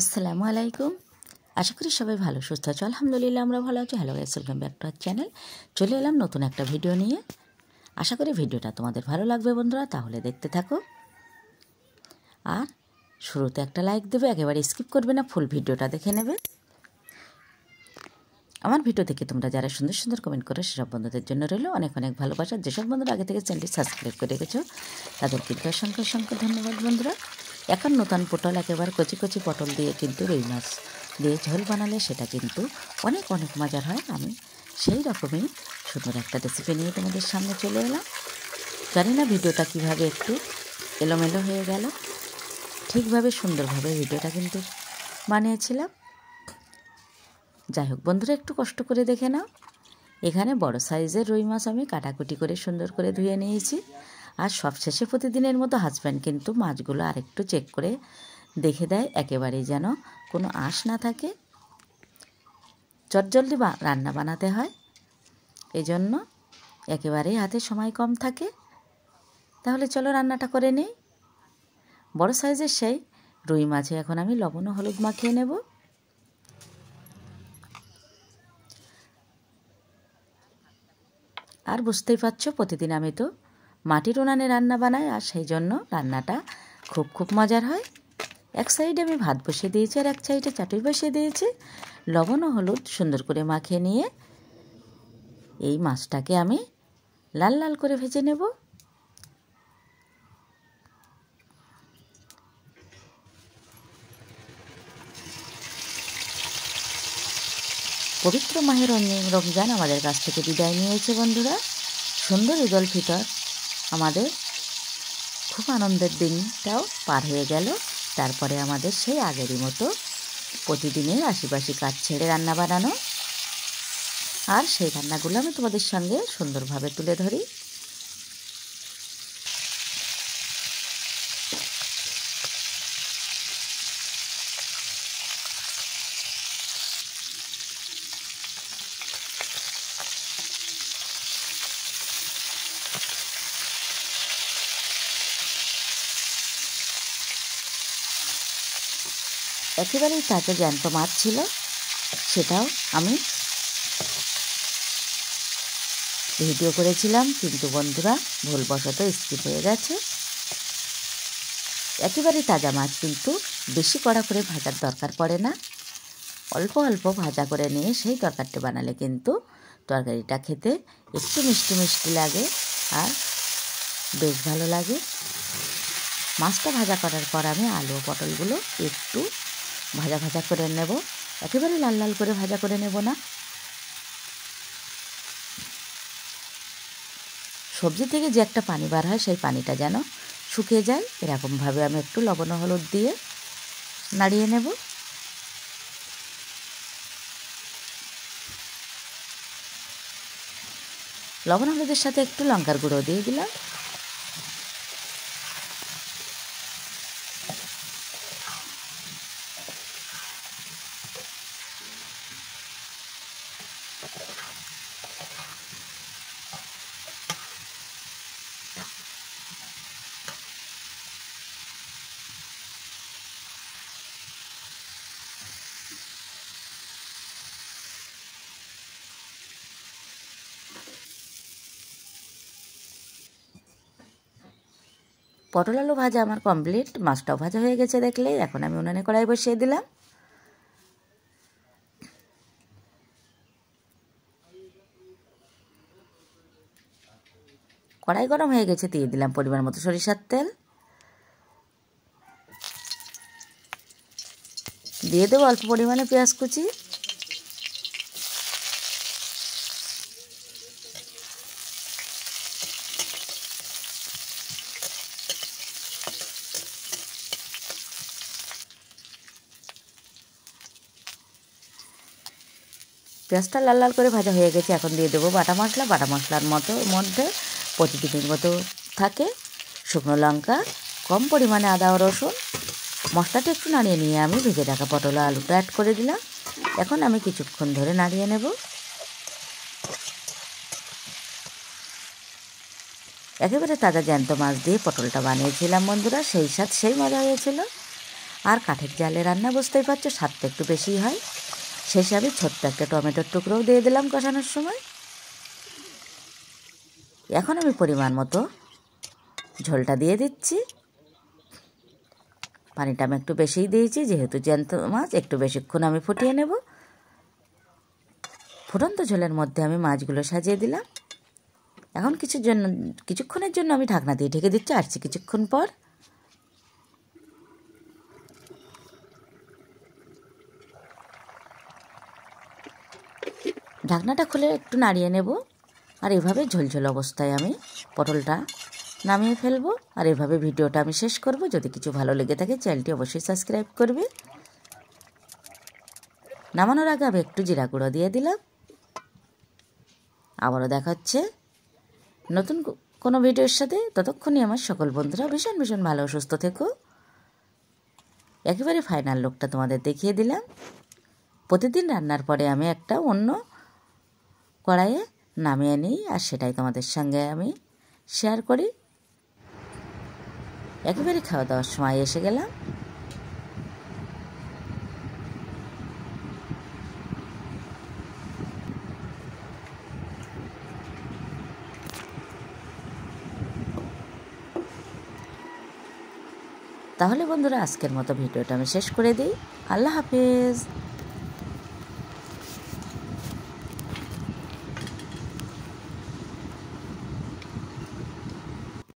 আসসালামু আলাইকুম। আশা করি সবাই ভালো সুস্থ আছো। আলহামদুলিল্লাহ আমরা ভালো আছি। Hello guys, welcome back to our channel. চলে এলাম নতুন একটা ভিডিও নিয়ে। আশা করি ভিডিওটা তোমাদের ভালো লাগবে বন্ধুরা, তাহলে দেখতে থাকো। আর শুরুতে একটা লাইক দেবে, একেবারে স্কিপ করবে না, ফুল ভিডিওটা দেখে নেবে। আমার ভিডিও থেকে তোমরা যারা সুন্দর সুন্দর কমেন্ট করো সেসব বন্ধুদের জন্য রইলো অনেক অনেক ভালোবাসা। যেসব বন্ধুরা আগে থেকে চ্যানেলটি সাবস্ক্রাইব করে রেখেছো তাদের কিন্তু অসংখ্য অসংখ্য ধন্যবাদ বন্ধুরা। এখন নতুন পটল, একেবারে কচি কচি পটল দিয়ে কিন্তু রুই মাছ দিয়ে ঝোল বানালে সেটা কিন্তু অনেক অনেক মজার হয়। আমি সেই রকমই সুন্দর একটা রেসিপি নিয়ে তোমাদের সামনে চলে এলাম। জানি না ভিডিওটা কিভাবে একটু এলোমেলো হয়ে গেল, ঠিকভাবে সুন্দরভাবে ভিডিওটা কিন্তু বানিয়েছিলাম। যাই হোক বন্ধুরা, একটু কষ্ট করে দেখে নাও। এখানে বড় সাইজের রুই মাছ আমি কাটাকুটি করে সুন্দর করে ধুয়ে নিয়েছি। আর সবশেষে প্রতিদিনের মতো হাজব্যান্ড কিন্তু মাছগুলো আরেকটু চেক করে দেখে দেয়, একেবারেই যেন কোনো আঁশ না থাকে। চটজলদি রান্না বানাতে হয়, এই জন্য একেবারেই হাতে সময় কম থাকে। তাহলে চলো রান্নাটা করে নিই। বড় সাইজের সেই রুই মাছে এখন আমি লবণ ও হলুদ মাখিয়ে নেব। আর বুঝতেই পারছো, প্রতিদিন আমি তো মাটির উনানে রান্না বানাই, আর সেই জন্য রান্নাটা খুব মজার হয়। এক সাইডে আমি ভাত বসিয়ে দিয়েছি আর এক সাইডে চাটুই বসিয়ে দিয়েছি। লবণ ও হলুদ সুন্দর করে মাখিয়ে নিয়ে এই মাছটাকে আমি লাল লাল করে ভেজে নেব। পবিত্র মাহে রমজান আমাদের কাছ থেকে বিদায় নিয়েছে বন্ধুরা। সুন্দর ঈদ উল ফিতর, আমাদের খুব আনন্দের দিনটাও পার হয়ে গেল। তারপরে আমাদের সেই আগেরই মতো প্রতিদিনের আশিপাশি কাজ ছেড়ে রান্না বানানো, আর সেই রান্নাগুলো আমি তোমাদের সঙ্গে সুন্দরভাবে তুলে ধরি। একেবারেই তাজা জ্যান্ত মাছ ছিল, সেটাও আমি ভিডিও করেছিলাম, কিন্তু বন্ধুরা ভুলবশত স্কিপ হয়ে গেছে। একেবারেই তাজা মাছ কিন্তু বেশি কড়া করে ভাজার দরকার পড়ে না, অল্প অল্প ভাজা করে নিয়ে সেই তরকারিটা বানালে কিন্তু তরকারিটা খেতে একটু মিষ্টি মিষ্টি লাগে আর বেশ ভালো লাগে। মাছটা ভাজা করার পর আমি আলু ও পটলগুলো একটু ভাজা ভাজা করে নেব, একেবারে লাল লাল করে ভাজা করে নেব না। সবজি থেকে যে একটা পানি বার হয় সেই পানিটা যেন শুকিয়ে যায়, এরকমভাবে আমি একটু লবণ ও হলুদ দিয়ে নাড়িয়ে নেব। লবণ হলুদের সাথে একটু লঙ্কার গুঁড়ো দিয়ে দিলাম। পটল আলু ভাজা আমার কমপ্লিট, মাছটাও ভাজা হয়ে গেছে দেখলে। এখন আমি উনানে কড়াই বসিয়ে দিলাম। কড়াই গরম হয়ে গেছে, দিয়ে দিলাম পরিমাণ মতো সরিষার তেল, দিয়ে দেবো অল্প পরিমাণে পেঁয়াজ কুচি, পেঁয়াজটা লাল লাল করে ভাজা হয়ে গেছে। এখন দিয়ে দেবো বাটা মশলা। বাটা মশলার মধ্যে প্রতিদিনের মতো থাকে শুকনো লঙ্কা, কম পরিমাণে আদা ও রসুন। মশলাটা একটু নাড়িয়ে নিয়ে আমি ভেজে রাখা পটল আলুটা অ্যাড করে দিলাম। এখন আমি কিছুক্ষণ ধরে নাড়িয়ে নেব। একেবারে তাজা জ্যান্ত মাছ দিয়ে পটলটা বানিয়েছিলাম বন্ধুরা, সেই স্বাদ সেই মজা হয়েছিল। আর কাঠের জালে রান্না বুঝতেই পারছো, স্বাদটা একটু বেশি হয়। শেষে আমি ছোট্ট একটা টমেটোর টুকরোও দিয়ে দিলাম কষানোর সময়। এখন আমি পরিমাণ মতো ঝোলটা দিয়ে দিচ্ছি। পানিটা আমি একটু বেশিই দিয়েছি, যেহেতু জ্যান্ত মাছ একটু বেশিক্ষণ আমি ফুটিয়ে নেব। ফুটন্ত ঝোলের মধ্যে আমি মাছগুলো সাজিয়ে দিলাম। এখন কিছুক্ষণের জন্য আমি ঢাকনা দিয়ে ঢেকে দিচ্ছি, আসছি কিছুক্ষণ পর। ঢাকনাটা খুলে একটু নাড়িয়ে নেব। আর এভাবে ঝোলঝোল অবস্থায় আমি পটলটা নামিয়ে ফেলবো। আর এভাবে ভিডিওটা আমি শেষ করব। যদি কিছু ভালো লেগে থাকে চ্যানেলটি অবশ্যই সাবস্ক্রাইব করবে। নামানোর আগে আমি একটু জিরা গুঁড়ো দিয়ে দিলাম। আবারও দেখা হচ্ছে নতুন কোনো ভিডিওর সাথে। ততক্ষণই আমার সকল বন্ধুরা ভীষণ ভীষণ ভালো সুস্থ থেকো। একেবারে ফাইনাল লুকটা তোমাদের দেখিয়ে দিলাম। প্রতিদিন রান্নার পরে আমি একটা অন্য কড়াইয়ে নামিয়ে নিই, আর সেটাই তোমাদের সঙ্গে আমি শেয়ার করি। একেবারে খাওয়া দাওয়ার সময় এসে গেলাম। তাহলে বন্ধুরা আজকের মতো ভিডিওটা আমি শেষ করে দিই। আল্লাহ হাফেজ।